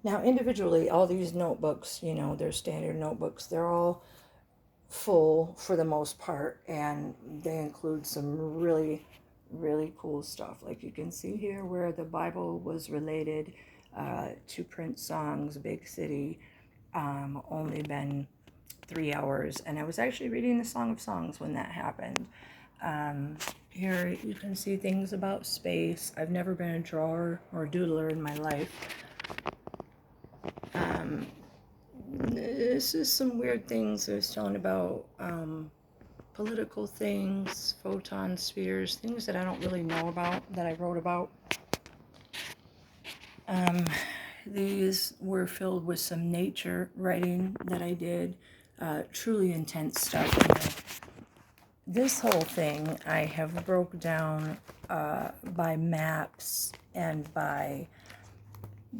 Now, individually, all these notebooks, they're standard notebooks. They're all full for the most part, and they include some really, really cool stuff. Like you can see here where the Bible was related to Prince songs, Big City, only been 3 hours. And I was actually reading the Song of Songs when that happened. Here you can see things about space. I've never been a drawer or doodler in my life. This is some weird things I was telling about political things, photon spheres, things that I don't really know about that I wrote about. These were filled with some nature writing that I did, truly intense stuff. This whole thing I have broke down by maps and by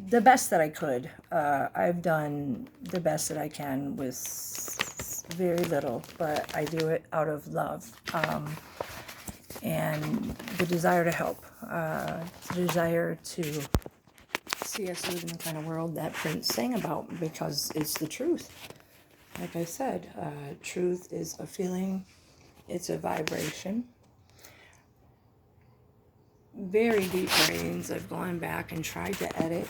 the best that I could. I've done the best that I can with very little, but I do it out of love and the desire to help, the desire to see us live in the kind of world that Prince sang about, because it's the truth. Like I said, truth is a feeling, it's a vibration. Very deep writings I've gone back and tried to edit.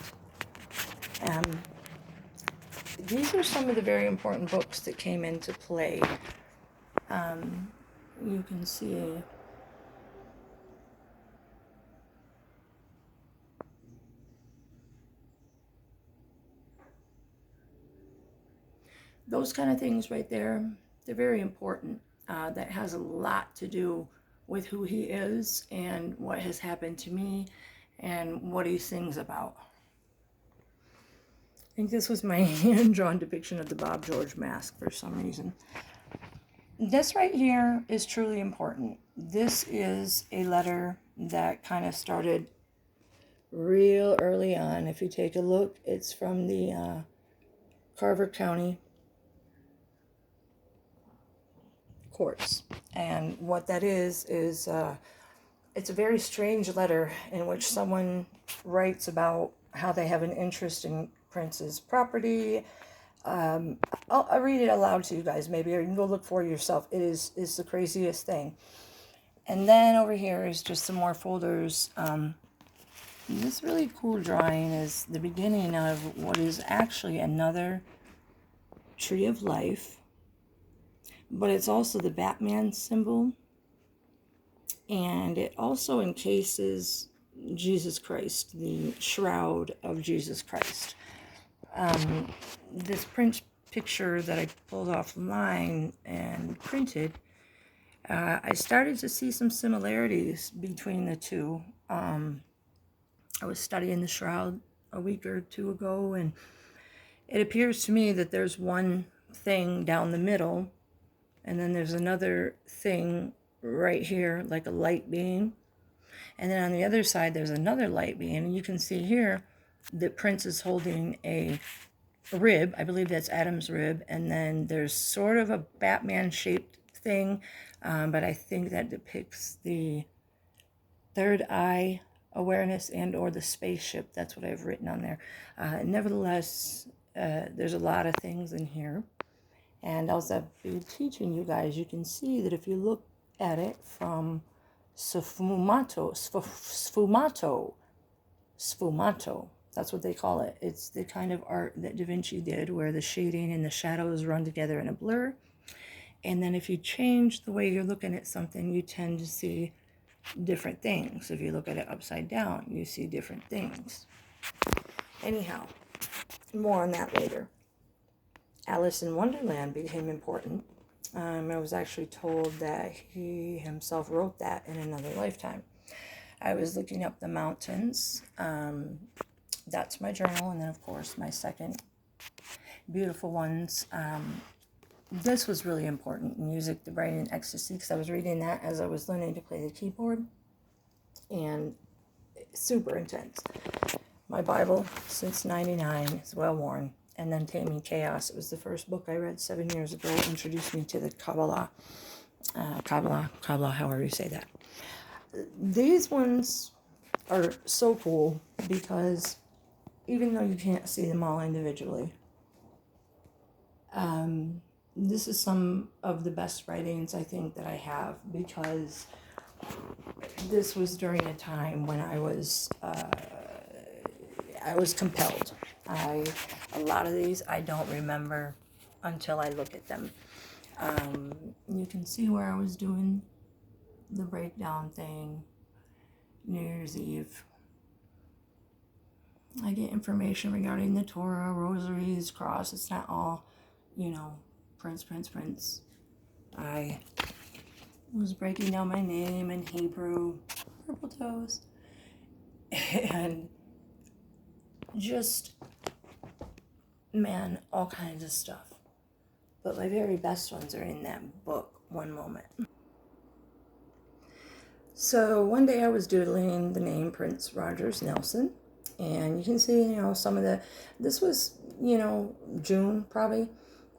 These are some of the very important books that came into play. You can see those kind of things right there. They're very important. That has a lot to do with who he is and what has happened to me and what he sings about. I think this was my hand-drawn depiction of the Bob George mask for some reason. This right here is truly important. This is a letter that kind of started real early on. If you take a look, it's from the Carver County courts. And what that is it's a very strange letter in which someone writes about how they have an interest in Prince's property. I'll read it aloud to you guys, maybe, or you can go look for it yourself. It's the craziest thing. And then over here is just some more folders. This really cool drawing is the beginning of what is actually another tree of life, but it's also the Batman symbol, and it also encases Jesus Christ, the shroud of Jesus Christ. This print picture that I pulled offline and printed, I started to see some similarities between the two. I was studying the shroud a week or two ago, and it appears to me that there's one thing down the middle, and then there's another thing right here, like a light beam. And then on the other side, there's another light beam. And you can see here that Prince is holding a rib. I believe that's Adam's rib. And then there's sort of a Batman-shaped thing, but I think that depicts the third eye awareness and or the spaceship. That's what I've written on there. Nevertheless, there's a lot of things in here. And as I've been teaching you guys, you can see that if you look at it from sfumato, that's what they call it. It's the kind of art that Da Vinci did where the shading and the shadows run together in a blur. And then if you change the way you're looking at something, you tend to see different things. If you look at it upside down, you see different things. Anyhow, more on that later. Alice in Wonderland became important. I was actually told that he himself wrote that in another lifetime. I was looking up the mountains. That's my journal, and then of course my second beautiful ones. This was really important, music, the brain, and ecstasy, because I was reading that as I was learning to play the keyboard, and super intense. My Bible, since '99, is well worn. And then Taming Chaos. It was the first book I read 7 years ago. It introduced me to the Kabbalah, however you say that. These ones are so cool because even though you can't see them all individually. This is some of the best writings I think that I have, because this was during a time when I was compelled. A lot of these I don't remember until I look at them. You can see where I was doing the breakdown thing. New Year's Eve. I get information regarding the Torah, rosaries, cross. It's not all, Prince. I was breaking down my name in Hebrew, purple toast, and just, man, all kinds of stuff. But my very best ones are in that book, One Moment. So one day I was doodling the name Prince Rogers Nelson, and you can see, some of this was, June probably.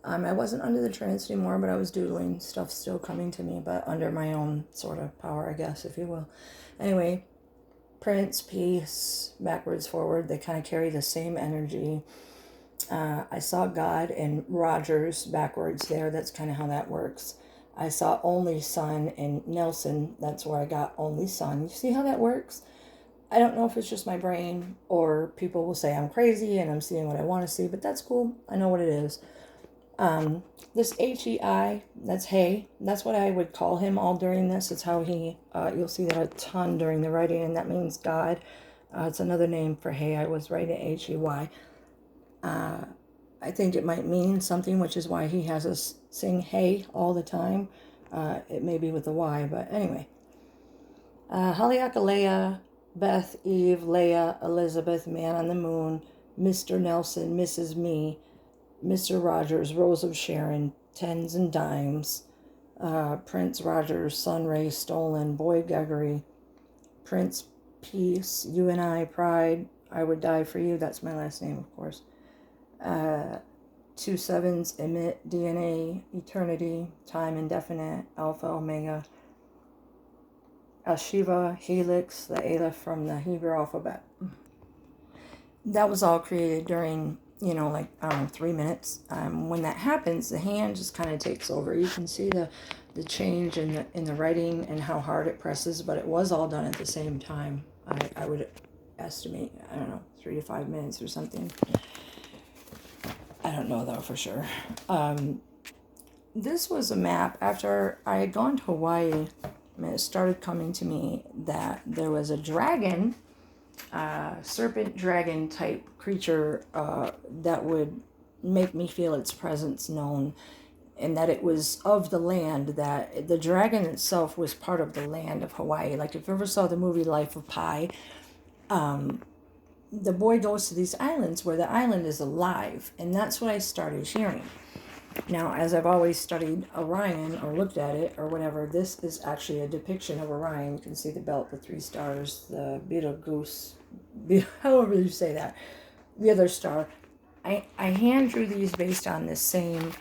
I wasn't under the trance anymore, but I was doodling stuff still coming to me, but under my own sort of power, I guess, if you will. Anyway, Prince, peace, backwards, forward, they kind of carry the same energy. I saw God and Rogers backwards there. That's kind of how that works. I saw only son and Nelson. That's where I got only son. You see how that works? I don't know if it's just my brain or people will say I'm crazy and I'm seeing what I want to see, but that's cool. I know what it is. This HEI, that's hey. That's what I would call him all during this. It's how you'll see that a ton during the writing, and that means God. It's another name for hey. I was writing HEY. I think it might mean something, which is why he has us sing hey all the time. It may be with the Y, but anyway. Haliakalea, Beth, Eve, Leah, Elizabeth, Man on the Moon, Mr. Nelson, Mrs. Me, Mr. Rogers, Rose of Sharon, Tens and Dimes, Prince Rogers, Sunray, Stolen, Boy Gregory, Prince Peace, You and I, Pride, I Would Die for You. That's my last name, of course. 2 sevens, Emit, DNA, Eternity, Time Indefinite, Alpha, Omega, Shiva, Helix, the Aleph from the Hebrew alphabet. That was all created during, 3 minutes. When that happens, the hand just kind of takes over. You can see the change in the writing and how hard it presses, but it was all done at the same time. I would estimate, 3 to 5 minutes or something. I don't know though for sure. This was a map after I had gone to Hawaii. It started coming to me that there was a dragon, serpent dragon type creature that would make me feel its presence known, and that it was of the land, that the dragon itself was part of the land of Hawaii. Like if you ever saw the movie Life of Pi, the boy goes to these islands where the island is alive, and that's what I started hearing. Now, as I've always studied Orion or looked at it or whatever, this is actually a depiction of Orion. You can see the belt, the 3 stars, the Betelgeuse, however you say that, the other star. I hand drew these based on this same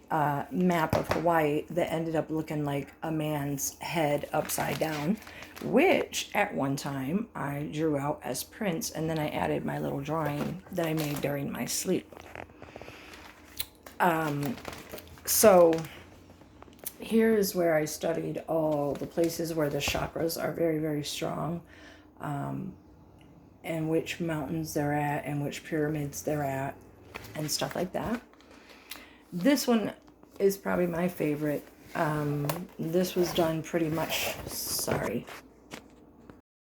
map of Hawaii that ended up looking like a man's head upside down, which at one time I drew out as Prince, and then I added my little drawing that I made during my sleep. So here is where I studied all the places where the chakras are very, very strong, and which mountains they're at and which pyramids they're at and stuff like that. This one is probably my favorite. This was done pretty much, sorry,